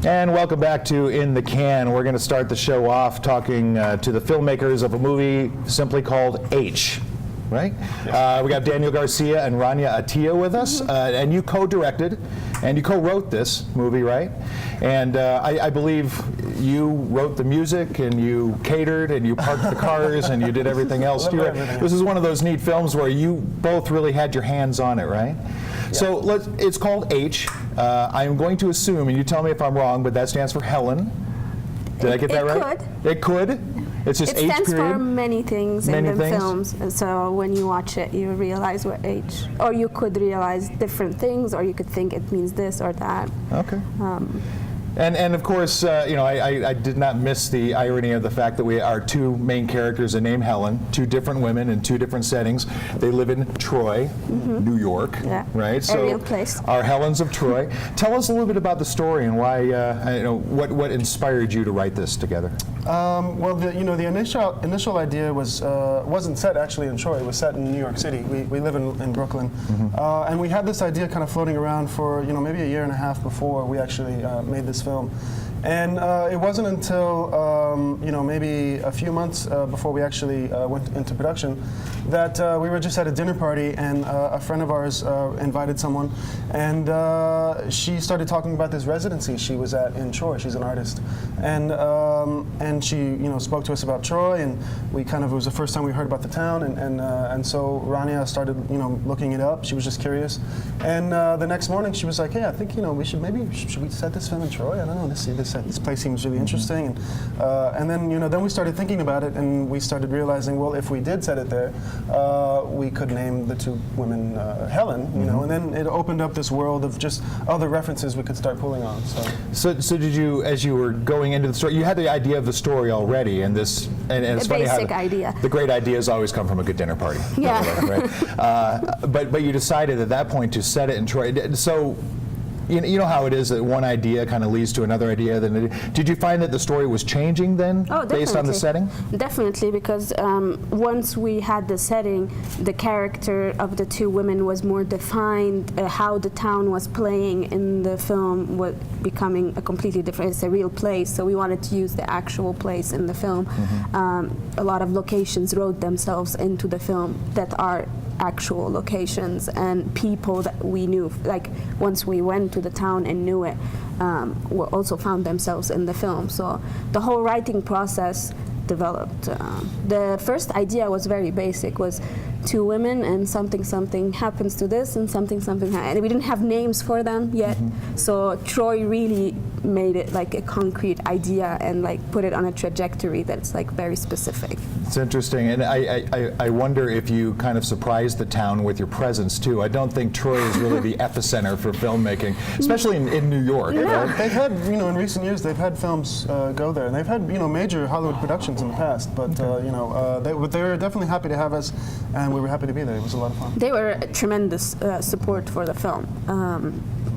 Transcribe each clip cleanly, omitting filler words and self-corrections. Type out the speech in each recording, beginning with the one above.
And welcome back to In the Can. We're going to start the show off talking to the filmmakers of a movie simply called H. Right? We got Daniel Garcia and Rania Attia with us, and you co-directed and you co-wrote this movie, right? And I believe you wrote the music and you catered and you parked the cars and you did everything else. This is one of those neat films where you both really had your hands on it, right? Yeah. So it's called H. I'm going to assume, and you tell me if I'm wrong, but that stands for Helen. Did I get that right? It could. It could? It's just H period? It stands for many things in the films. So when you watch it, you realize what H, or you could realize different things, or you could think it means this or that. Okay. And of course, you know, I did not miss the irony of the fact that our two main characters are named Helen, two different women in two different settings. They live in Troy, New York, right? So a real place. Our Helens of Troy. Tell us a little bit about the story and why, you know, what inspired you to write this together. Well, the initial idea wasn't set actually in Troy. It was set in New York City. We live in Brooklyn, and we had this idea kind of floating around for maybe a year and a half before we actually made this film. And it wasn't until maybe a few months before we actually went into production that we were just at a dinner party, and a friend of ours invited someone, and she started talking about this residency she was at in Troy. She's an artist, and she spoke to us about Troy, and it was the first time we heard about the town, and so Rania started looking it up. She was just curious, and the next morning she was like, hey, I think should we set this film in Troy? I don't know. This place seems really interesting, and then we started thinking about it, and we started realizing, well, if we did set it there, we could name the two women Helen, and then it opened up this world of just other references we could start pulling on. So did you, as you were going into the story, you had the idea of the story already, and it's funny how the great ideas always come from a good dinner party. Yeah. Right? But you decided at that point to set it in Troy. So. You know how it is that one idea kind of leads to another idea. Did you find that the story was changing then, based on the setting? Definitely, because once we had the setting, the character of the two women was more defined. How the town was playing in the film was becoming a completely different. It's a real place, so we wanted to use the actual place in the film. A lot of locations wrote themselves into the film that are actual locations, and people that we knew, like once we went to the town and knew it, also found themselves in the film. So the whole writing process developed. The first idea was very basic, was two women and something happens to this and something and we didn't have names for them yet. So Troy really made it like a concrete idea and like put it on a trajectory that's like very specific. It's interesting, and I wonder if you kind of surprised the town with your presence too. I don't think Troy is really the epicenter for filmmaking, especially in New York. Yeah. Right? They've had, in recent years, they've had films go there, and they've had, major Hollywood productions in the past. But they were definitely happy to have us, and we were happy to be there. It was a lot of fun. They were a tremendous support for the film.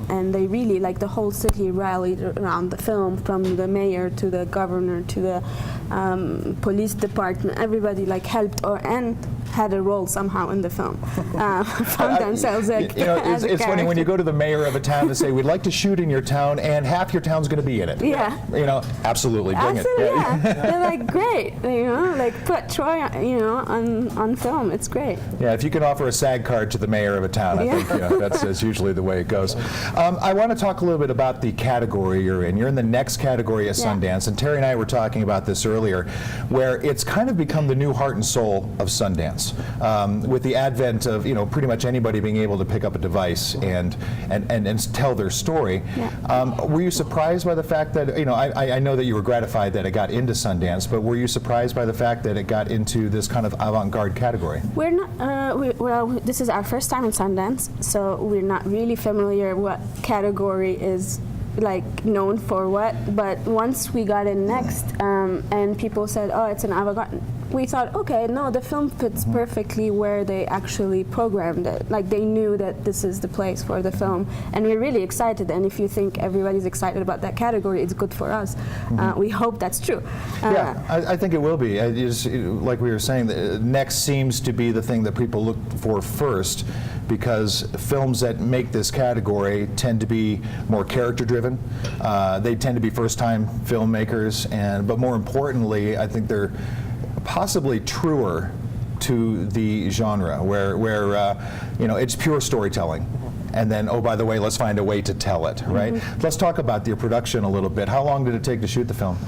And they really, like the whole city rallied around the film, from the mayor to the governor to the police department. Everybody like helped and had a role somehow in the film. Found themselves like it's funny when you go to the mayor of a town to say, we'd like to shoot in your town, and half your town's going to be in it. Yeah. Absolutely, bring it. Yeah. They're like, great, like put Troy, on film. It's great. Yeah, if you can offer a SAG card to the mayor of a town, I think that's usually the way it goes. I want to talk a little bit about the category you're in. You're in the next category at Sundance, and Terry and I were talking about this earlier, where it's kind of become the new heart and soul of Sundance, with the advent of pretty much anybody being able to pick up a device and tell their story. Were you surprised by the fact that I know that you were gratified that it got into Sundance, but were you surprised by the fact that it got into this kind of avant-garde category? We're not. Well, this is our first time in Sundance, so we're not really familiar what category is like known for what. But once we got in next, and people said, "Oh, it's an avant-garde," we thought, okay, no, the film fits perfectly where they actually programmed it. Like they knew that this is the place for the film, and we're really excited. And if you think everybody's excited about that category, it's good for us. We hope that's true. Yeah, I think it will be. Like we were saying, the next seems to be the thing that people look for first, because films that make this category tend to be more character-driven. They tend to be first-time filmmakers, but more importantly, I think they're possibly truer to the genre, where it's pure storytelling. And then, oh, by the way, let's find a way to tell it, right? Let's talk about your production a little bit. How long did it take to shoot the film?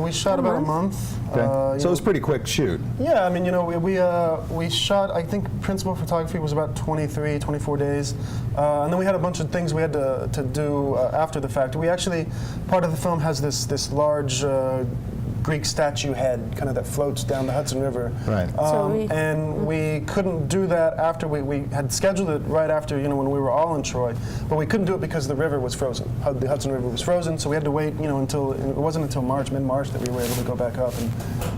We shot about a month. Okay. So it was a pretty quick shoot. Yeah, I mean, we shot, I think principal photography was about 23, 24 days. And then we had a bunch of things we had to do after the fact. We actually, part of the film has this large Greek statue head kind of that floats down the Hudson River. Right. And we couldn't do that after we had scheduled it right after, when we were all in Troy, but we couldn't do it because the river was frozen. The Hudson River was frozen, so we had to wait, until, it wasn't until mid-March that we were able to go back up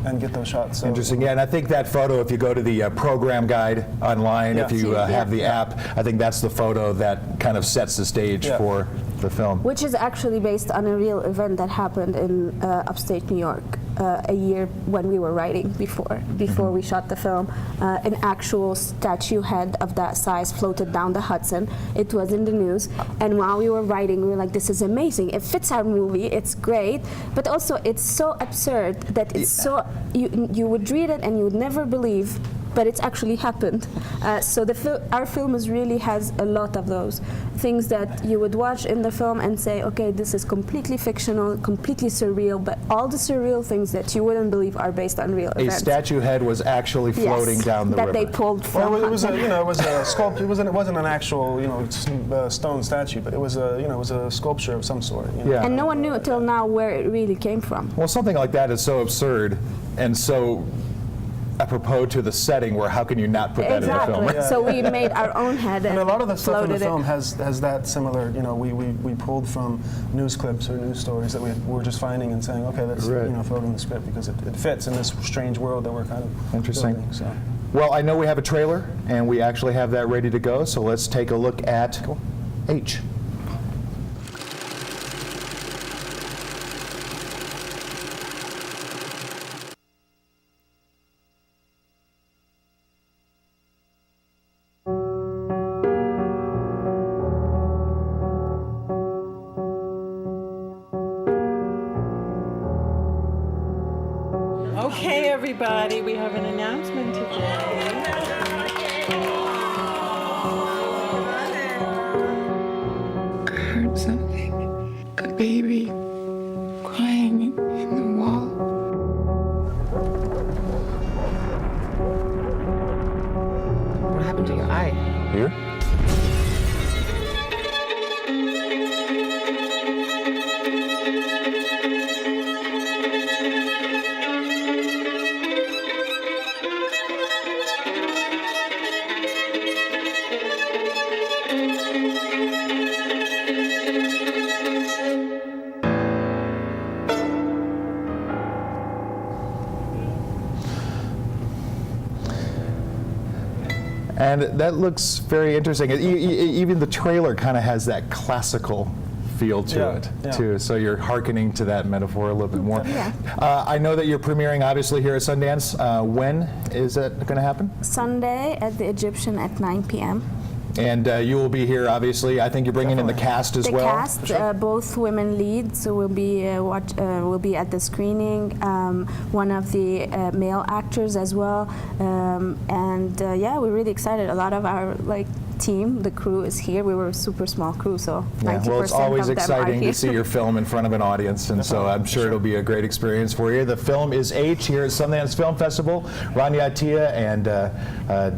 and get those shots. So, interesting. Yeah, and I think that photo, if you go to the program guide online, if you have the app, I think that's the photo that kind of sets the stage for the film. Which is actually based on a real event that happened in upstate New York a year when we were writing before we shot the film. An actual statue head of that size floated down the Hudson. It was in the news, and while we were writing, we were like, this is amazing. It fits our movie, it's great, but also it's so absurd that it's so, you would read it and you would never believe, but it's actually happened. So our film really has a lot of those things that you would watch in the film and say, okay, this is completely fictional, completely surreal, but all the surreal things that you wouldn't believe are based on real events. A statue head was actually floating down the river. That they pulled from. Well, it was a sculpture. It wasn't an actual, stone statue, but it was a sculpture of some sort. Yeah. And no one knew until now where it really came from. Well, something like that is so absurd and so apropos to the setting, where how can you not put that in the film? Exactly. So we made our own head And a lot of the stuff in the floated film it. has that similar, we pulled from news clips or news stories that we were just finding and saying, okay, let's throw it in the script because it fits in this strange world that we're kind of Interesting. building, so. Well, I know we have a trailer, and we actually have that ready to go, so let's take a look at H. Okay, everybody, we have an announcement today. I heard something. A baby crying in the wall. What happened to your eye? Here? And that looks very interesting. Even the trailer kind of has that classical feel to it, too. So you're hearkening to that metaphor a little bit more. Yeah. I know that you're premiering, obviously, here at Sundance. When is that going to happen? Sunday at the Egyptian at 9 p.m. And you will be here, obviously. I think you're bringing in the cast as well. The cast, both women leads, will be at the screening. One of the male actors as well, yeah, we're really excited. A lot of our team, the crew is here. We were a super small crew, so 90% well, it's always of them are exciting here. to see your film in front of an audience, and so I'm sure it'll be a great experience for you. The film is H here at Sundance Film Festival. Rania Attia and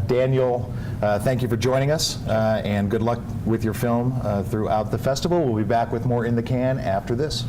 Daniel, thank you for joining us, and good luck with your film throughout the festival. We'll be back with more In the Can after this.